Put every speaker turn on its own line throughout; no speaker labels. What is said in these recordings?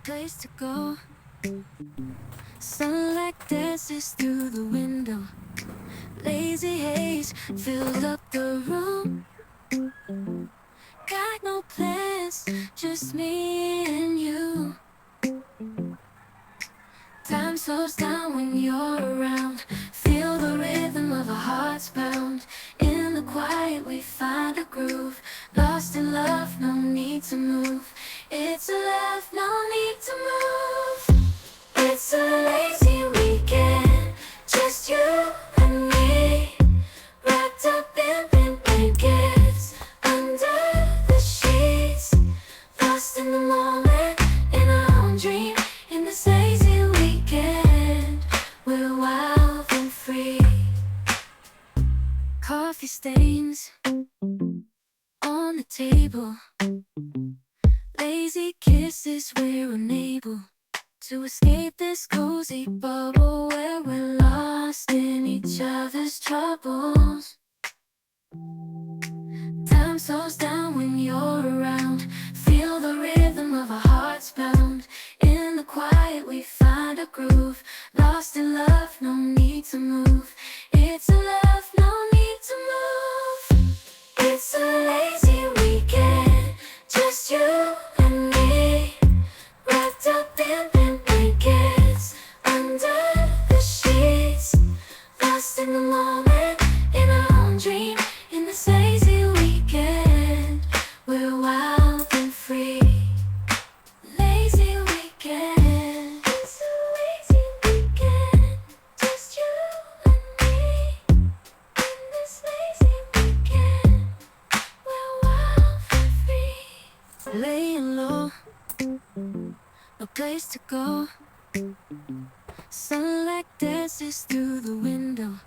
place to go. Sunlight dances through the window. Lazy haze filled up the room. Got no plans, just me and you. Time slows down when you're around. Feel the rhythm of our hearts pound. In the quiet we find a groove. Lost in love, no need to move. It's a love, no need to move. It's a lazy weekend, just you and me. Wrapped up in pink blankets, under the sheets. Lost in the moment, in our own dream. In this lazy weekend, we're wild and free. Coffee stains on the table. Lazy kisses, we're unable to escape this cozy bubble where we're lost in each other's troubles. Time slows down when you're around. Feel the rhythm of our hearts pound. In the quiet we find a groove. Lost in love, no need to move. It's a love, no need to move. It's a lazy weekend, just you and me. Wrapped up in pink blankets, under the sheets. Lost in the moment, in our own dream. In this lazy weekend, we're wild and free. Lazy weekend, it's a lazy weekend, just you and me. In this lazy weekend, we're wild and free. Laying low, no place to go. Sunlight dances through the window.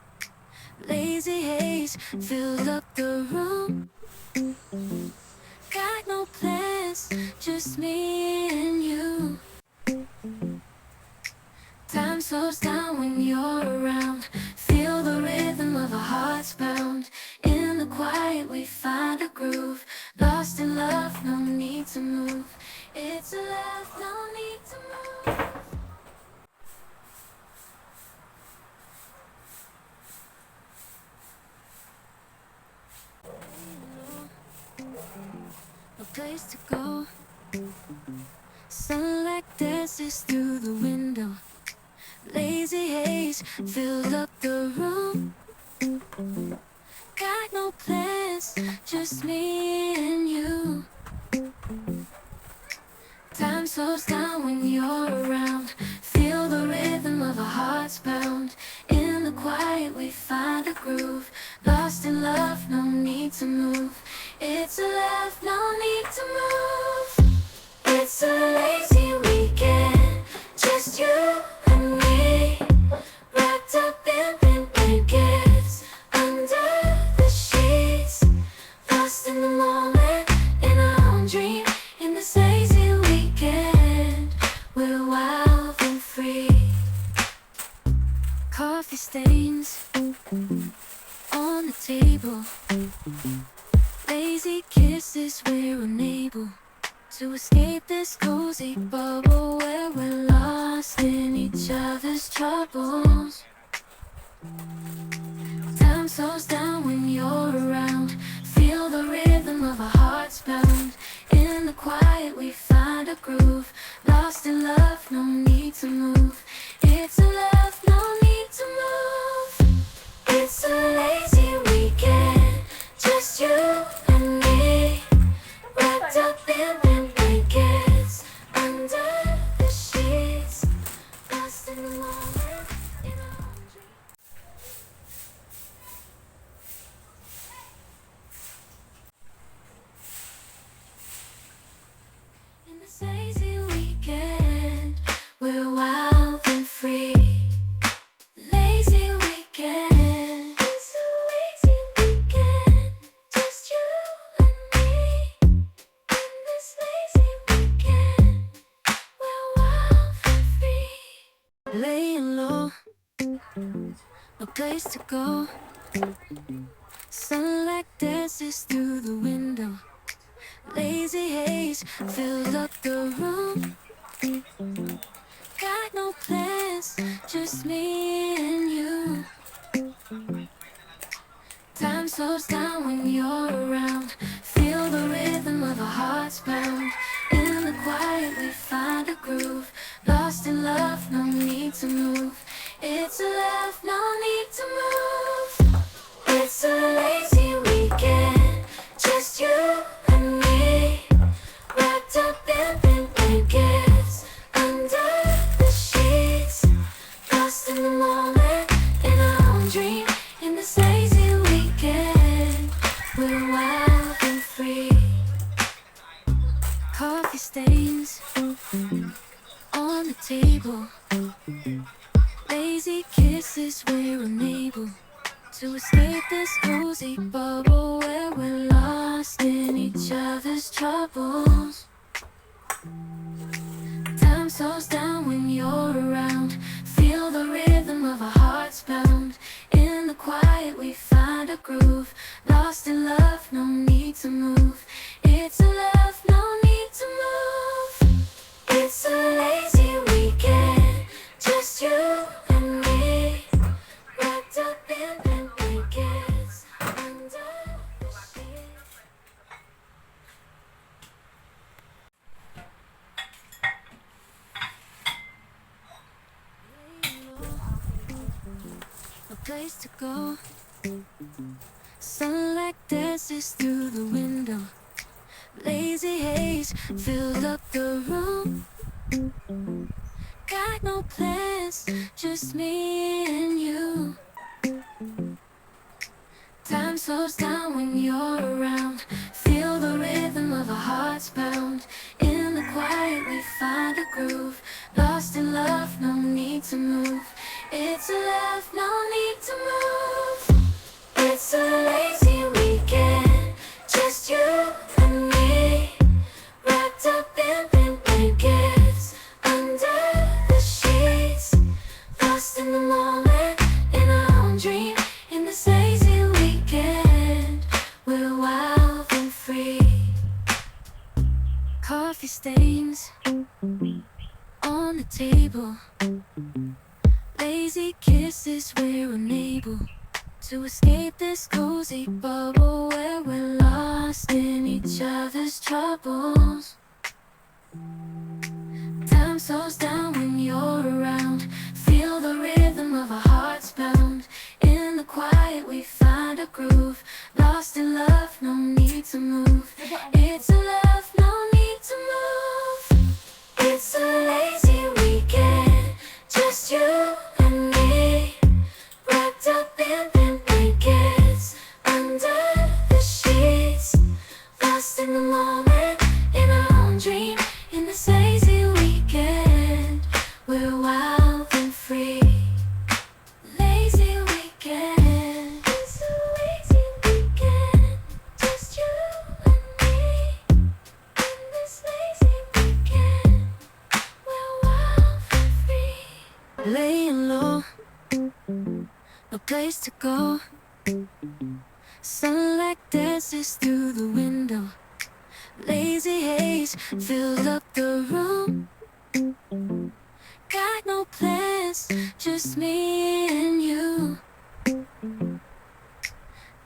Lazy haze filled up the room. Got no plans, just me and you. Time slows down when you're around. Feel the rhythm of our hearts pound. In the quiet we find a groove. Lost in love, no need to move. It's a love, no need to move. A place to go. Sunlight dances through the window. Lazy haze filled up the room. Got no plans, just me and you. Time slows down when you're around. Feel the rhythm of our hearts pound. In the quiet we find a groove. Lost in love, no need to move. It's a love, no need to move. It's a lazy weekend, just you and me. Wrapped up in pink blankets, under the sheets. Lost in the moment, in our own dream. In this lazy weekend, we're wild and free. Coffee stains on the table. Lazy kisses, we're unable to escape this cozy bubble where we're lost in each other's troubles. Time slows down when you're around. Feel the rhythm of our hearts pound. In the quiet we find a groove. Lost in love, no need to move. It's a love, no need to move. It's a lazy weekend, just you and me. Wrapped up in pink blankets, under the sheets. Lost in the moment, in our own dream. In this lazy weekend, we're wild and free. Lazy weekend, it's a lazy weekend, just you and me. In this lazy weekend, we're wild and free. Laying low, no place to go. Sunlight dances through the window. Lazy haze filled up the room. Got no plans, just me and you. Time slows down when you're around. Feel the rhythm of our hearts pound. In the quiet we find a groove. Lost in love, no need to move. It's a love, no need to move. It's a lazy weekend, just you and me. Wrapped up in pink blankets, under the sheets. Lost in the moment, in our own dream. In this lazy weekend, we're wild and free. Coffee stains on the table. Lazy kisses, we're unable to escape this cozy bubble where we're lost in each other's troubles. Time slows down when you're around. Feel the rhythm of our hearts pound. In the quiet we find a groove. Lost in love, no need to move. It's a love, no need to move. It's a lazy weekend, just you and me. Wrapped up in pink blankets, under the sheets. A place to go. Sunlight dances through the window. Lazy haze filled up the room. Got no plans, just me and you. Time slows down when you're around. Feel the rhythm of our hearts pound. In the quiet we find a groove. Lost in love, no need to move. It's a love, no need to move. It's a lazy weekend, just you and me. Wrapped up in pink blankets, under the sheets. Lost in the moment, in our own dream. In this lazy weekend, we're wild and free. Coffee stains on the table. Lazy kisses, we're unable to escape this cozy bubble where we're lost in each other's troubles. Time slows down when you're around. Feel the rhythm of our hearts pound. In the quiet we find a groove. Lost in love, no need to move. It's a love, no need to move. It's a lazy weekend, just you and me. Wrapped up in pink blankets, under the sheets. Lost in the moment, in our own dream. In this lazy weekend, we're wild and free. Lazy weekend, it's a lazy weekend, just you and me. In this lazy weekend, we're wild and free. Laying low, no place to go. Sunlight dances through the window. Lazy haze filled up the room. Got no plans, just me and you.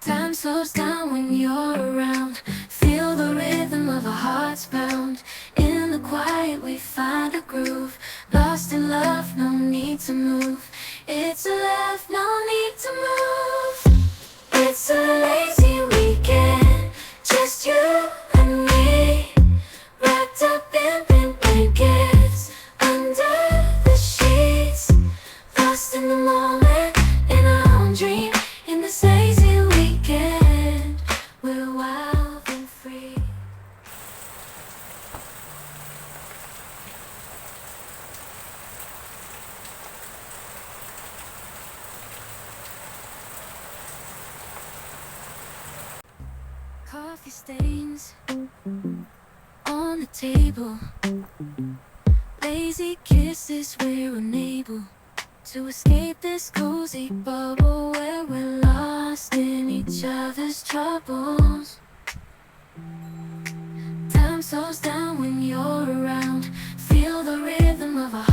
Time slows down when you're around. Feel the rhythm of our hearts pound. In the quiet we find a groove. Lost in love, no need to move. It's a love, no need to move. It's a lazy weekend, just you and me. Wrapped up in pink blankets, under the sheets. Lost in the moment, in our own dream. In this lazy weekend, we're wild and free. Coffee stains on the table. Lazy kisses, we're unable to escape this cozy bubble where we're lost in each other's troubles. Time slows down when you're around. Feel Feel the rhythm of our